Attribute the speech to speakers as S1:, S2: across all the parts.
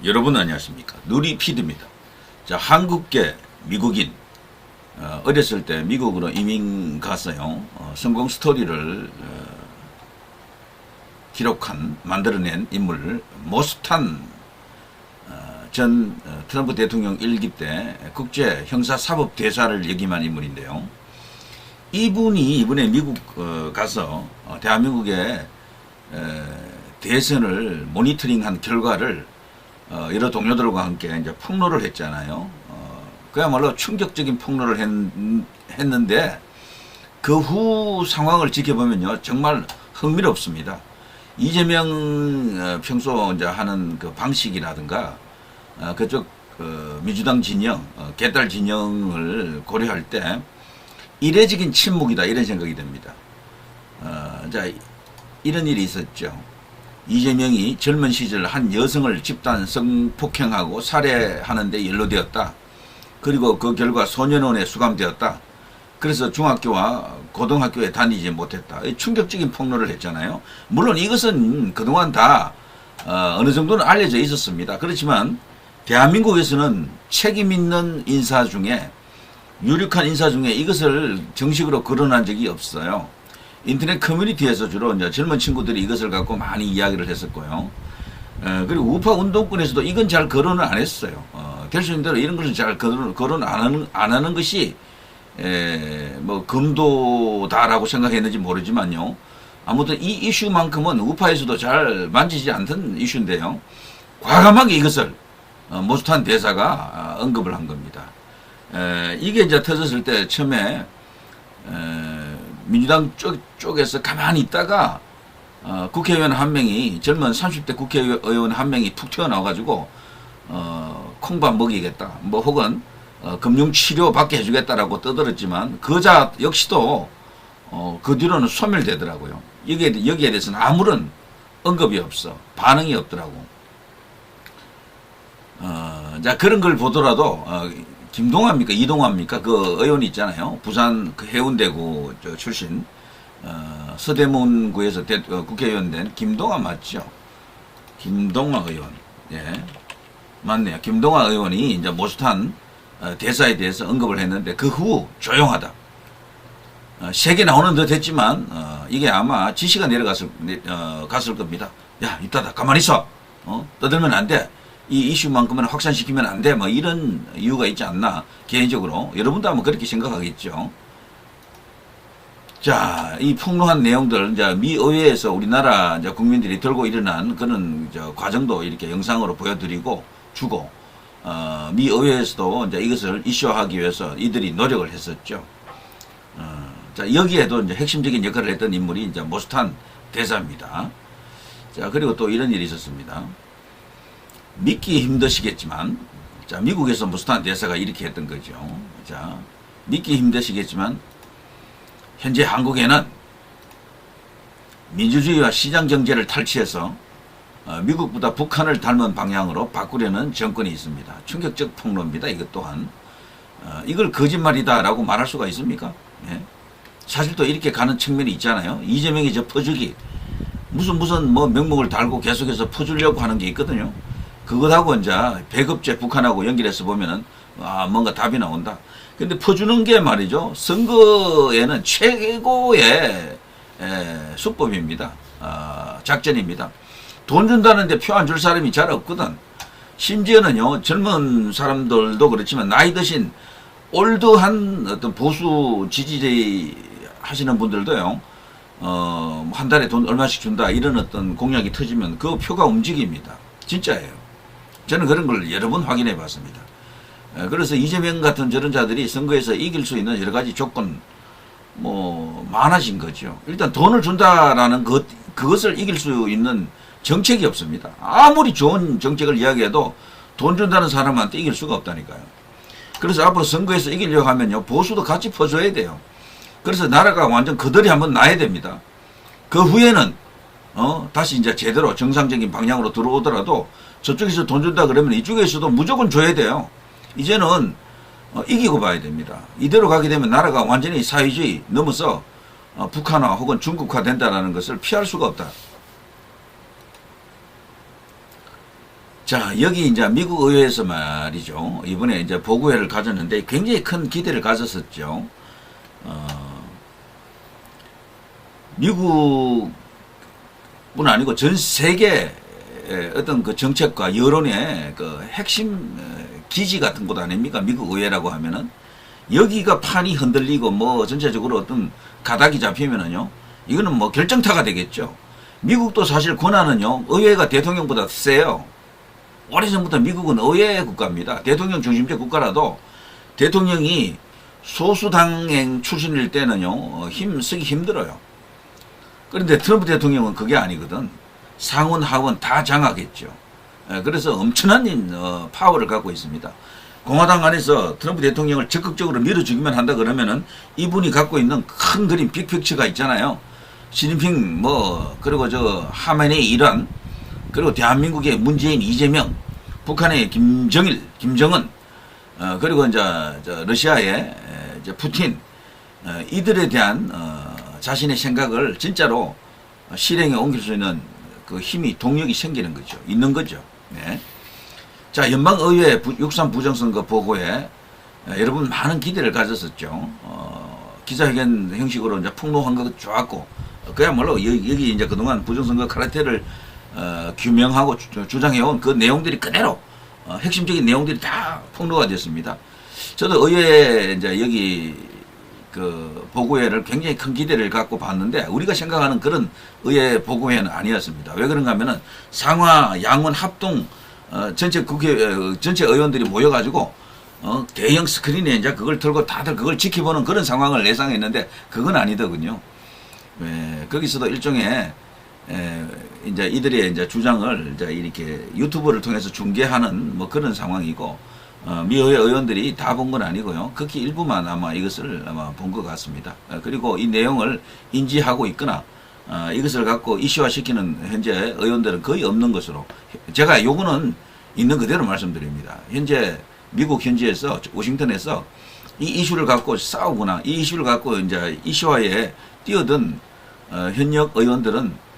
S1: 여러분 안녕하십니까. 누리피드입니다. 자, 한국계 미국인, 어렸을 때 미국으로 이민 갔어요. 성공 스토리를 만들어낸 인물, 모스탄 전 트럼프 대통령 1기 때 국제 형사사법대사를 역임한 인물인데요. 이분이 이번에 미국 가서 대한민국의 대선을 모니터링한 결과를 여러 동료들과 함께 이제 폭로를 했잖아요. 그야말로 충격적인 폭로를 했는데 그 후 상황을 지켜보면요, 정말 흥미롭습니다. 이재명 평소 이제 하는 그 방식이라든가 그쪽 민주당 진영, 개딸 진영을 고려할 때 이례적인 침묵이다, 이런 생각이 듭니다. 자, 이런 일이 있었죠. 이재명이 젊은 시절 한 여성을 집단 성폭행하고 살해하는데 연루되었다. 그리고 그 결과 소년원에 수감되었다. 그래서 중학교와 고등학교에 다니지 못했다. 충격적인 폭로를 했잖아요. 물론 이것은 그동안 다 어느 정도는 알려져 있었습니다. 그렇지만 대한민국에서는 책임 있는 인사 중에, 유력한 인사 중에 이것을 정식으로 거론한 적이 없어요. 인터넷 커뮤니티에서 주로 이제 젊은 친구들이 이것을 갖고 많이 이야기를 했었고요. 그리고 우파 운동권에서도 이건 잘 거론을 안 했어요. 될 수 있는 대로 이런 것을 잘 거론 안 하는 것이 뭐 금도다라고 생각했는지 모르지만요. 아무튼 이 이슈만큼은 우파에서도 잘 만지지 않던 이슈인데요. 과감하게 이것을 모스탄 대사가 언급을 한 겁니다. 이게 이제 터졌을 때 처음에 민주당 쪽에서 가만히 있다가 국회의원 한 명이, 젊은 30대 국회의원 한 명이 툭 튀어나와가지고 콩밥 먹이겠다, 뭐 혹은 금융치료 받게 해주겠다라고 떠들었지만 그자 역시도 그 뒤로는 소멸되더라고요. 여기에 대해서는 아무런 언급이 없어, 반응이 없더라고. 자, 그런 걸 보더라도 김동완입니까? 이동환입니까? 그 의원이 있잖아요. 부산 그 해운대구 출신, 서대문구에서 국회의원 된 김동완 맞죠? 김동완 의원. 예. 맞네요. 김동완 의원이 이제 모스탄 대사에 대해서 언급을 했는데 그 후 조용하다. 세게 나오는 듯 했지만, 이게 아마 지시가 갔을 겁니다. 야, 이따다. 가만히 있어. 떠들면 안 돼. 이 이슈만큼은 확산시키면 안 돼. 뭐 이런 이유가 있지 않나. 개인적으로. 여러분도 아마 그렇게 생각하겠죠. 자, 이 폭로한 내용들, 이제 미 의회에서 우리나라 이제 국민들이 들고 일어난 그런 과정도 이렇게 영상으로 보여드리고 주고, 미 의회에서도 이제 이것을 이슈화하기 위해서 이들이 노력을 했었죠. 자, 여기에도 이제 핵심적인 역할을 했던 인물이 이제 모스탄 대사입니다. 자, 그리고 또 이런 일이 있었습니다. 믿기 힘드시겠지만, 자, 미국에서 모스탄 대사가 이렇게 했던 거죠. 자, 믿기 힘드시겠지만, 현재 한국에는 민주주의와 시장 경제를 탈취해서 미국보다 북한을 닮은 방향으로 바꾸려는 정권이 있습니다. 충격적 폭로입니다. 이것 또한. 이걸 거짓말이다라고 말할 수가 있습니까? 예? 사실 또 이렇게 가는 측면이 있잖아요. 이재명이 저 퍼주기, 무슨 뭐 명목을 달고 계속해서 퍼주려고 하는 게 있거든요. 그것하고 이제 배급제 북한하고 연결해서 보면은 뭔가 답이 나온다. 근데 퍼주는 게 말이죠, 선거에는 최고의 수법입니다. 작전입니다. 돈 준다는데 표 안 줄 사람이 잘 없거든. 심지어는요, 젊은 사람들도 그렇지만 나이 드신 올드한 어떤 보수 지지자 하시는 분들도요, 한 달에 돈 얼마씩 준다 이런 어떤 공약이 터지면 그 표가 움직입니다. 진짜예요. 저는 그런 걸 여러 번 확인해 봤습니다. 그래서 이재명 같은 저런 자들이 선거에서 이길 수 있는 여러 가지 조건, 많아진 거죠. 일단 돈을 준다라는 그것을 이길 수 있는 정책이 없습니다. 아무리 좋은 정책을 이야기해도 돈 준다는 사람한테 이길 수가 없다니까요. 그래서 앞으로 선거에서 이기려고 하면요, 보수도 같이 퍼줘야 돼요. 그래서 나라가 완전 그들이 한번 나야 됩니다. 그 후에는, 다시 이제 제대로 정상적인 방향으로 들어오더라도 저쪽에서 돈 준다 그러면 이쪽에서도 무조건 줘야 돼요. 이제는 이기고 봐야 됩니다. 이대로 가게 되면 나라가 완전히 사회주의 넘어서 북한화 혹은 중국화 된다는 것을 피할 수가 없다. 자, 여기 이제 미국 의회에서 말이죠. 이번에 이제 보고회를 가졌는데 굉장히 큰 기대를 가졌었죠. 미국뿐 아니고 전 세계 어떤 그 정책과 여론의 그 핵심 기지 같은 곳 아닙니까? 미국 의회라고 하면은 여기가 판이 흔들리고 뭐 전체적으로 어떤 가닥이 잡히면은요, 이거는 뭐 결정타가 되겠죠. 미국도 사실 권한은요, 의회가 대통령보다 세요. 오래전부터 미국은 의회 국가입니다. 대통령 중심제 국가라도 대통령이 소수당행 출신일 때는요, 쓰기 힘들어요. 그런데 트럼프 대통령은 그게 아니거든. 상원, 하원 다 장악했죠. 그래서 엄청난 파워를 갖고 있습니다. 공화당 안에서 트럼프 대통령을 적극적으로 밀어주기만 한다 그러면은 이분이 갖고 있는 큰 그림, 빅픽처가 있잖아요. 시진핑, 그리고 하메네이 이란, 그리고 대한민국의 문재인, 이재명, 북한의 김정일, 김정은, 그리고 러시아의 푸틴, 이들에 대한 자신의 생각을 진짜로 실행에 옮길 수 있는 그 힘이, 동력이 생기는 거죠. 있는 거죠. 네. 자, 연방의회 6.3 부정선거 보고에 여러분 많은 기대를 가졌었죠. 기자회견 형식으로 이제 폭로한 것도 좋았고, 그야말로 여기 이제 그동안 부정선거 카르텔을 규명하고 주장해온 그 내용들이 그대로 핵심적인 내용들이 다 폭로가 됐습니다. 저도 의회 이제 여기 그 보고회를 굉장히 큰 기대를 갖고 봤는데 우리가 생각하는 그런 의회 보고회는 아니었습니다. 왜 그런가 하면은 상하 양원 합동 전체 전체 의원들이 모여가지고 대형 스크린에 이제 그걸 틀고 다들 그걸 지켜보는 그런 상황을 예상했는데 그건 아니더군요. 거기서도 일종의 이제 이들의 이제 주장을 이제 이렇게 유튜브를 통해서 중계하는 뭐 그런 상황이고, 미의회 의원들이 다 본 건 아니고요. 극히 일부만 아마 이것을 본 것 같습니다. 그리고 이 내용을 인지하고 있거나, 이것을 갖고 이슈화시키는 현재 의원들은 거의 없는 것으로, 제가 요거는 있는 그대로 말씀드립니다. 현재 미국 현지에서, 워싱턴에서 이 이슈를 갖고 싸우거나 이 이슈를 갖고 이제 이슈화에 뛰어든 현역 의원들은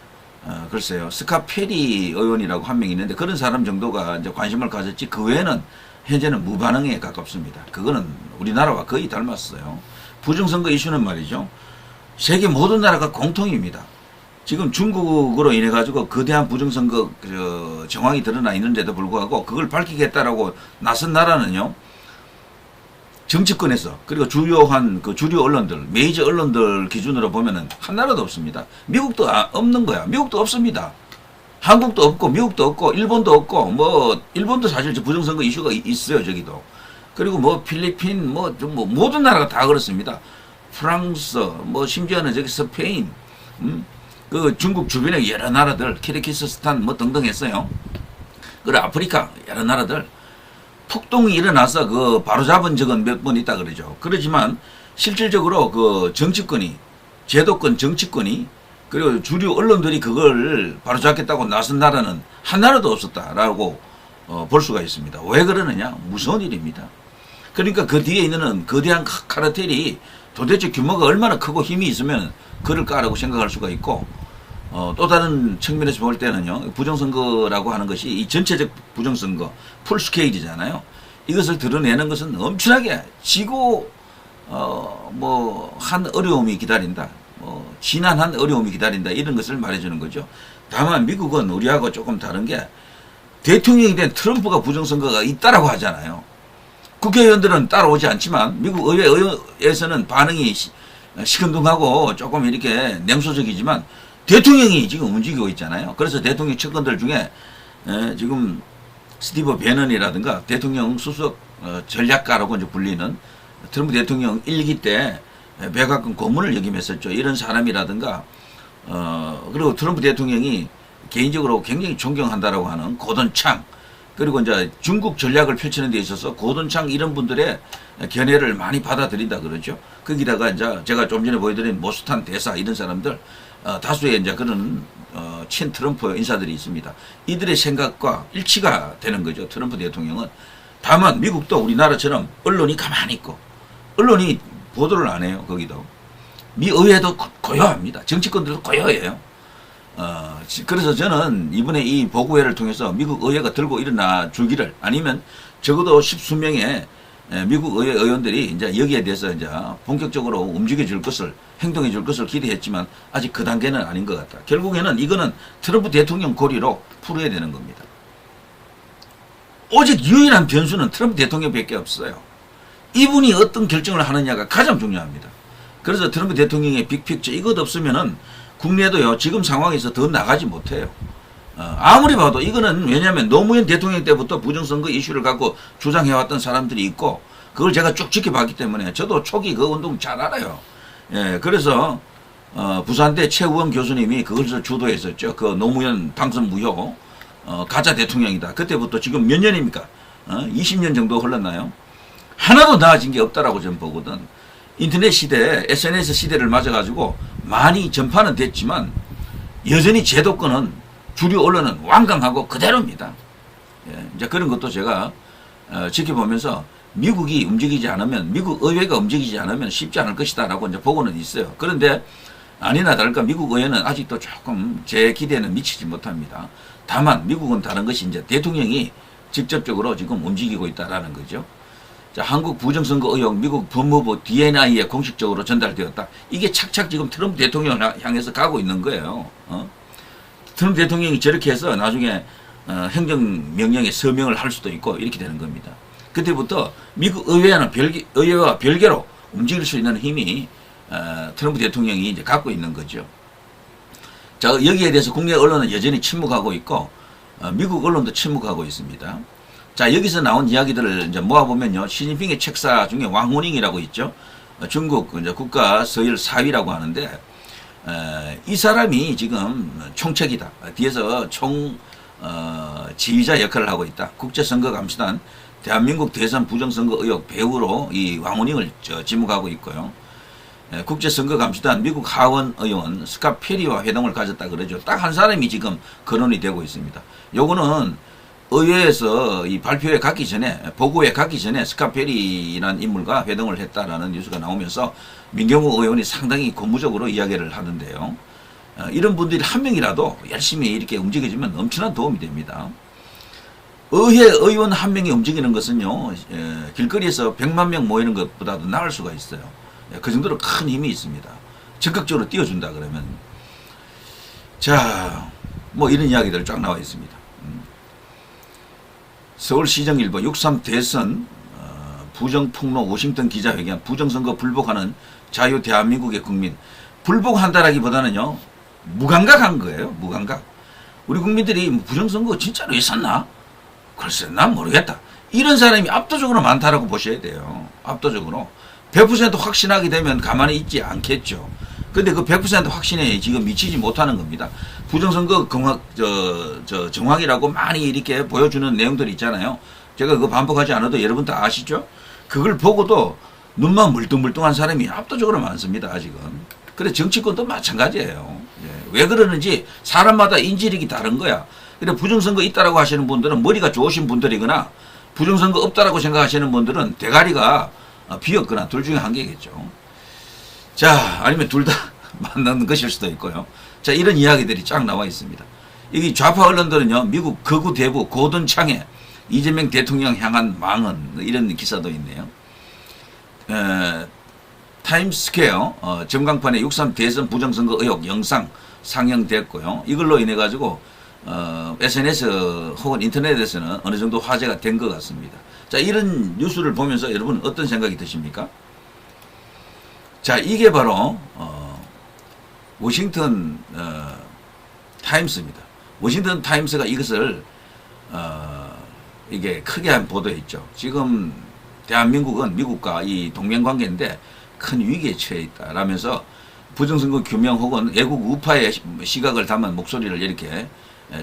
S1: 글쎄요, 스카 페리 의원이라고 한 명 있는데 그런 사람 정도가 이제 관심을 가졌지, 그 외에는 현재는 무반응에 가깝습니다. 그거는 우리나라와 거의 닮았어요. 부정선거 이슈는 말이죠, 세계 모든 나라가 공통입니다. 지금 중국으로 인해 가지고 거대한 부정선거 정황이 드러나 있는데도 불구하고 그걸 밝히겠다라고 나선 나라는요, 정치권에서, 그리고 주요한 그 주류 언론들, 메이저 언론들 기준으로 보면은 한 나라도 없습니다. 미국도 없는 거야. 미국도 없습니다. 한국도 없고, 미국도 없고, 일본도 없고, 일본도 사실 부정선거 이슈가 있어요, 저기도. 그리고 필리핀, 모든 나라가 다 그렇습니다. 프랑스, 심지어는 스페인, 그 중국 주변의 여러 나라들, 키르기스스탄 등등 했어요. 그리고 아프리카, 여러 나라들. 폭동이 일어나서 바로잡은 적은 몇 번 있다 그러죠. 그렇지만 실질적으로 정치권이, 제도권 정치권이, 그리고 주류 언론들이 그걸 바로잡겠다고 나선 나라는 한 나라도 없었다라고 볼 수가 있습니다. 왜 그러느냐? 무서운 일입니다. 그러니까 그 뒤에 있는 거대한 카르텔이 도대체 규모가 얼마나 크고 힘이 있으면 그럴까라고 생각할 수가 있고, 또 다른 측면에서 볼 때는요, 부정선거라고 하는 것이 이 전체적 부정선거, 풀스케일이잖아요. 이것을 드러내는 것은 엄청나게 지고, 한 어려움이 기다린다. 지난한 어려움이 기다린다. 이런 것을 말해주는 거죠. 다만 미국은 우리하고 조금 다른 게, 대통령이 된 트럼프가 부정선거가 있다라고 하잖아요. 국회의원들은 따라오지 않지만 미국 의회에서는 반응이 시큰둥하고 조금 이렇게 냉소적이지만 대통령이 지금 움직이고 있잖아요. 그래서 대통령 측근들 중에 지금 스티브 배넌이라든가 대통령 수석 전략가라고 이제 불리는 트럼프 대통령 1기 때 백악관 고문을 역임했었죠. 이런 사람이라든가, 그리고 트럼프 대통령이 개인적으로 굉장히 존경한다라고 하는 고던 창, 그리고 이제 중국 전략을 펼치는 데 있어서 고던 창 이런 분들의 견해를 많이 받아들인다 그러죠. 거기다가 이제 제가 좀 전에 보여드린 모스탄 대사 이런 사람들, 다수의 이제 그런 친 트럼프 인사들이 있습니다. 이들의 생각과 일치가 되는 거죠. 트럼프 대통령은. 다만 미국도 우리나라처럼 언론이 가만히 있고, 언론이 보도를 안 해요. 거기도 미 의회도 고요합니다. 정치권들도 고요해요. 그래서 저는 이번에 이 보고회를 통해서 미국 의회가 들고 일어나 주기를, 아니면 적어도 십수 명의 미국 의회 의원들이 이제 여기에 대해서 이제 본격적으로 움직여 줄 것을, 행동해 줄 것을 기대했지만 아직 그 단계는 아닌 것 같다. 결국에는 이거는 트럼프 대통령 고리로 풀어야 되는 겁니다. 오직 유일한 변수는 트럼프 대통령밖에 없어요. 이분이 어떤 결정을 하느냐가 가장 중요합니다. 그래서 트럼프 대통령의 빅픽처 이것 없으면은 국내도요, 지금 상황에서 더 나가지 못해요. 아무리 봐도 이거는, 왜냐하면 노무현 대통령 때부터 부정선거 이슈를 갖고 주장해왔던 사람들이 있고, 그걸 제가 쭉 지켜봤기 때문에 저도 초기 그 운동 잘 알아요. 예, 그래서 부산대 최우원 교수님이 그것을 주도했었죠. 그 노무현 당선 무효 가짜 대통령이다. 그때부터 지금 몇 년입니까? 20년 정도 흘렀나요? 하나도 나아진 게 없다라고 저는 보거든. 인터넷 시대, SNS 시대를 맞아가지고 많이 전파는 됐지만 여전히 제도권은, 주류 언론은 완강하고 그대로입니다. 예, 이제 그런 것도 제가 지켜보면서 미국이 움직이지 않으면, 미국 의회가 움직이지 않으면 쉽지 않을 것이다라고 이제 보고는 있어요. 그런데 아니나 다를까 미국 의회는 아직도 조금 제 기대에는 미치지 못합니다. 다만 미국은 다른 것이 이제 대통령이 직접적으로 지금 움직이고 있다라는 거죠. 자, 한국 부정선거 의혹 미국 법무부 DNI에 공식적으로 전달되었다. 이게 착착 지금 트럼프 대통령을 향해서 가고 있는 거예요. 트럼프 대통령이 저렇게 해서 나중에 행정명령에 서명을 할 수도 있고 이렇게 되는 겁니다. 그때부터 미국 의회와 별개로 움직일 수 있는 힘이 트럼프 대통령이 이제 갖고 있는 거죠. 자, 여기에 대해서 국내 언론은 여전히 침묵하고 있고 미국 언론도 침묵하고 있습니다. 자, 여기서 나온 이야기들을 이제 모아보면요, 시진핑의 책사 중에 왕후닝이라고 있죠. 중국 이제 국가 서열 4위라고 하는데, 이 사람이 지금 총책이다. 뒤에서 지휘자 역할을 하고 있다. 국제선거감시단 대한민국 대선 부정선거 의혹 배후로 이 왕후닝을 지목하고 있고요. 국제선거감시단 미국 하원 의원 스캇 페리와 회동을 가졌다 그러죠. 딱 한 사람이 지금 거론이 되고 있습니다. 요거는 의회에서 이 발표에 가기 전에, 보고에 가기 전에 스캇 페리라는 인물과 회동을 했다라는 뉴스가 나오면서 민경욱 의원이 상당히 고무적으로 이야기를 하는데요. 이런 분들이 한 명이라도 열심히 이렇게 움직여주면 엄청난 도움이 됩니다. 의회 의원 한 명이 움직이는 것은요, 길거리에서 100만 명 모이는 것보다도 나을 수가 있어요. 그 정도로 큰 힘이 있습니다. 적극적으로 띄워준다 그러면. 자, 뭐 이런 이야기들 쫙 나와 있습니다. 서울시정일보 6.3 대선 부정폭로 워싱턴 기자회견, 부정선거 불복하는 자유 대한민국의 국민. 불복한다라기보다는요, 무감각한 거예요. 무감각. 우리 국민들이 부정선거 진짜로 있었나? 글쎄, 난 모르겠다. 이런 사람이 압도적으로 많다라고 보셔야 돼요. 압도적으로. 100% 확신하게 되면 가만히 있지 않겠죠. 근데 그 100% 확신에 지금 미치지 못하는 겁니다. 부정선거 정황이라고 많이 이렇게 보여주는 내용들이 있잖아요. 제가 그거 반복하지 않아도 여러분 다 아시죠? 그걸 보고도 눈만 물뚱물뚱한 사람이 압도적으로 많습니다, 아직은. 그래, 정치권도 마찬가지예요. 예. 왜 그러는지 사람마다 인지력이 다른 거야. 그래, 부정선거 있다라고 하시는 분들은 머리가 좋으신 분들이거나, 부정선거 없다라고 생각하시는 분들은 대가리가 비었거나, 둘 중에 한 개겠죠. 자, 아니면 둘 다 만나는 것일 수도 있고요. 자, 이런 이야기들이 쫙 나와 있습니다. 여기 좌파 언론들은요, 미국 극우 대부 고든 창에 이재명 대통령 향한 망언, 이런 기사도 있네요. 타임스퀘어 전광판에 6.3 대선 부정선거 의혹 영상 상영됐고요. 이걸로 인해 가지고 SNS 혹은 인터넷에서는 어느 정도 화제가 된 것 같습니다. 자, 이런 뉴스를 보면서 여러분 어떤 생각이 드십니까? 자, 이게 바로 워싱턴 타임스입니다. 워싱턴 타임스가 이것을 이게 크게 한 보도했죠. 지금 대한민국은 미국과 이 동맹관계인데 큰 위기에 처해 있다라면서 부정선거 규명 혹은 애국 우파의 시각을 담은 목소리를 이렇게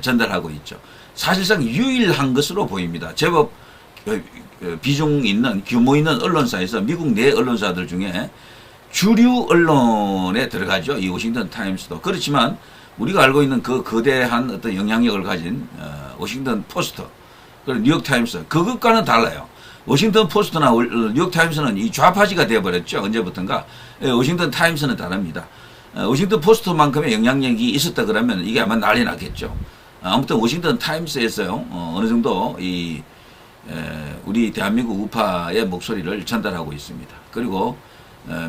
S1: 전달하고 있죠. 사실상 유일한 것으로 보입니다. 제법 비중 있는, 규모 있는 언론사에서 미국 내 언론사들 중에 주류 언론에 들어가죠. 이 워싱턴 타임스도. 그렇지만 우리가 알고 있는 그 거대한 어떤 영향력을 가진 워싱턴 포스트, 그리고 뉴욕 타임스, 그것과는 달라요. 워싱턴 포스트나 뉴욕 타임스는 이 좌파지가 되어버렸죠. 언제부턴가. 워싱턴 타임스는 다릅니다. 워싱턴 포스트만큼의 영향력이 있었다 그러면 이게 아마 난리 났겠죠. 아무튼 워싱턴 타임스에서요, 어느 정도 우리 대한민국 우파의 목소리를 전달하고 있습니다. 그리고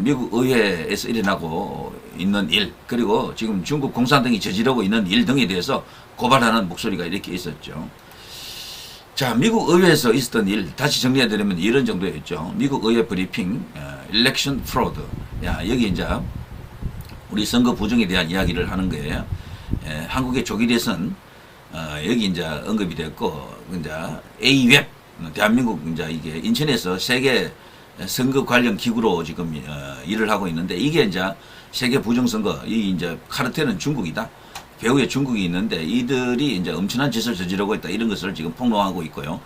S1: 미국 의회에서 일어나고 있는 일, 그리고 지금 중국 공산당이 저지르고 있는 일 등에 대해서 고발하는 목소리가 이렇게 있었죠. 자, 미국 의회에서 있었던 일 다시 정리해드리면 이런 정도였죠. 미국 의회 브리핑, election fraud. 야, 여기 이제 우리 선거 부정에 대한 이야기를 하는 거예요. 한국의 조기 대선 여기 이제 언급이 됐고, 이제 A웹, 대한민국 이제 이게 인천에서 세계 선거 관련 기구로 지금 일을 하고 있는데, 이게 이제 세계 부정선거, 이 이제 카르텔은 중국이다. 배후에 중국이 있는데 이들이 이제 엄청난 짓을 저지르고 있다. 이런 것을 지금 폭로하고 있고요.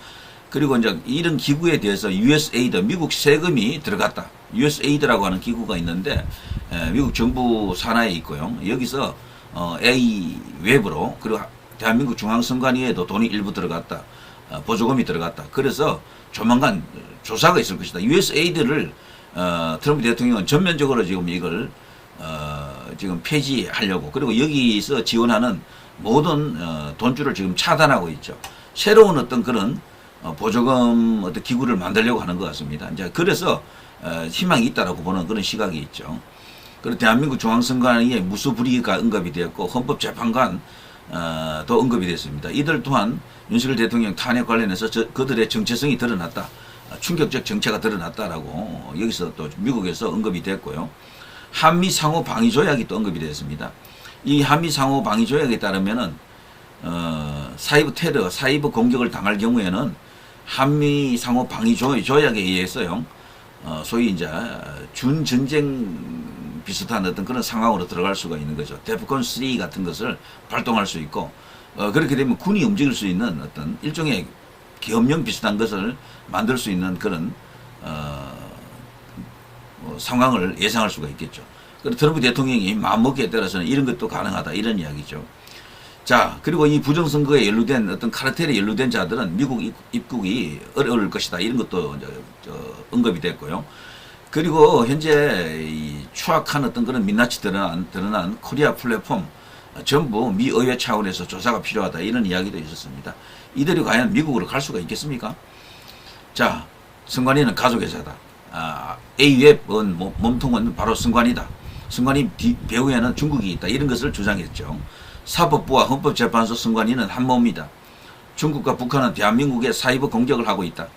S1: 그리고 이제 이런 기구에 대해서 USAID, 미국 세금이 들어갔다. USAID라고 하는 기구가 있는데 미국 정부 산하에 있고요. 여기서 A웹으로, 그리고 대한민국 중앙선관위에도 돈이 일부 들어갔다. 보조금이 들어갔다. 그래서 조만간 조사가 있을 것이다. USAID를 트럼프 대통령은 전면적으로 지금 이걸 지금 폐지하려고, 그리고 여기서 지원하는 모든 돈줄을 지금 차단하고 있죠. 새로운 어떤 그런 보조금 어떤 기구를 만들려고 하는 것 같습니다. 이제 그래서 희망이 있다라고 보는 그런 시각이 있죠. 그리고 대한민국 중앙선관위에 무수불위가 언급이 되었고, 헌법재판관 도 언급이 됐습니다. 이들 또한 윤석열 대통령 탄핵 관련해서 그들의 정체성이 드러났다. 충격적 정체가 드러났다라고 여기서 또 미국에서 언급이 됐고요. 한미 상호 방위 조약이 또 언급이 되었습니다. 이 한미 상호 방위 조약에 따르면은 사이버 테러, 사이버 공격을 당할 경우에는 한미 상호 방위 조약에 의해서요, 소위 이제 준전쟁 비슷한 어떤 그런 상황으로 들어갈 수가 있는 거죠. 데프콘 3 같은 것을 발동할 수 있고, 그렇게 되면 군이 움직일 수 있는 어떤 일종의 계엄령 비슷한 것을 만들 수 있는 그런 상황을 예상할 수가 있겠죠. 그리고 트럼프 대통령이 마음먹기에 따라서는 이런 것도 가능하다, 이런 이야기죠. 자, 그리고 이 부정선거에 연루된 어떤 카르텔에 연루된 자들은 미국 입국이 어려울 것이다, 이런 것도 언급이 됐고요. 그리고 현재 이 추악한 어떤 그런 민낯이 드러난 코리아 플랫폼 전부 미 의회 차원에서 조사가 필요하다, 이런 이야기도 있었습니다. 이들이 과연 미국으로 갈 수가 있겠습니까? 자, 선관위는 가족회사다. A웹은 몸통은 바로 선관위다. 선관위 배후에는 중국이 있다, 이런 것을 주장했죠. 사법부와 헌법재판소 선관위는 한 몸이다. 중국과 북한은 대한민국에 사이버 공격을 하고 있다.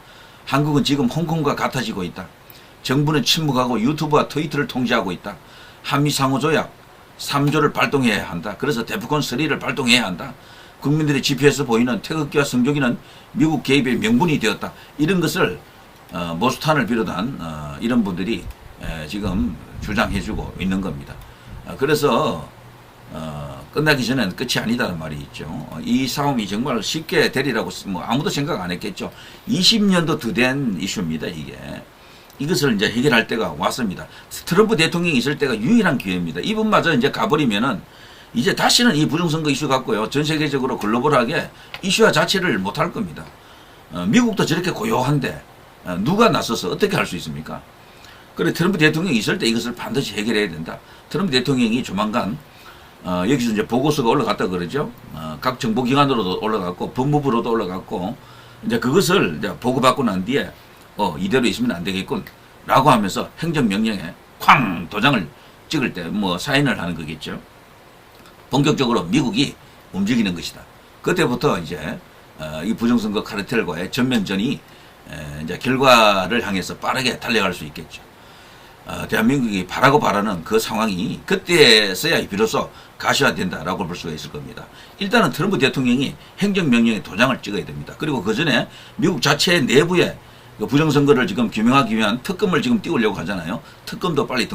S1: 한국은 지금 홍콩과 같아지고 있다. 정부는 침묵하고 유튜브와 트위터를 통제하고 있다. 한미 상호조약 3조를 발동해야 한다. 그래서 데프콘 3를 발동해야 한다. 국민들의 GPS에서 보이는 태극기와 성조기는 미국 개입의 명분이 되었다. 이런 것을 모스탄을 비롯한 이런 분들이 지금 주장해주고 있는 겁니다. 그래서 끝나기 전에는 끝이 아니다는 말이 있죠. 이 싸움이 정말 쉽게 되리라고 뭐 아무도 생각 안 했겠죠. 20년도 더 된 이슈입니다, 이게. 이것을 이제 해결할 때가 왔습니다. 트럼프 대통령이 있을 때가 유일한 기회입니다. 이분마저 이제 가버리면은 이제 다시는 이 부정선거 이슈 갖고요, 전 세계적으로 글로벌하게 이슈화 자체를 못할 겁니다. 미국도 저렇게 고요한데 누가 나서서 어떻게 할 수 있습니까? 그래, 트럼프 대통령이 있을 때 이것을 반드시 해결해야 된다. 트럼프 대통령이 조만간 여기서 이제 보고서가 올라갔다 그러죠. 각 정보기관으로도 올라갔고 법무부로도 올라갔고, 이제 그것을 이제 보고받고 난 뒤에 이대로 있으면 안 되겠군 라고 하면서 행정명령에 쾅 도장을 찍을 때 뭐 사인을 하는 거겠죠. 본격적으로 미국이 움직이는 것이다. 그때부터 이제 이 부정선거 카르텔과의 전면전이 이제 결과를 향해서 빠르게 달려갈 수 있겠죠. 대한민국이 바라고 바라는 그 상황이 그때서야 비로소 가시화된다라고 볼 수가 있을 겁니다. 일단은 트럼프 대통령이 행정명령에 도장을 찍어야 됩니다. 그리고 그 전에 미국 자체 내부에 부정선거를 지금 규명하기 위한 특검을 지금 띄우려고 하잖아요. 특검도 빨리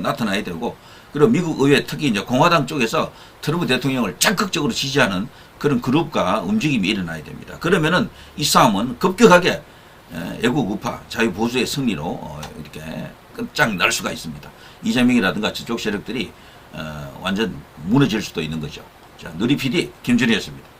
S1: 나타나야 되고, 그리고 미국 의회 특히 이제 공화당 쪽에서 트럼프 대통령을 적극적으로 지지하는 그런 그룹과 움직임이 일어나야 됩니다. 그러면은 이 싸움은 급격하게 애국 우파 자유보수의 승리로 이렇게 끝장 날 수가 있습니다. 이재명이라든가 저쪽 세력들이 완전 무너질 수도 있는 거죠. 자, 누리 PD 김준희였습니다.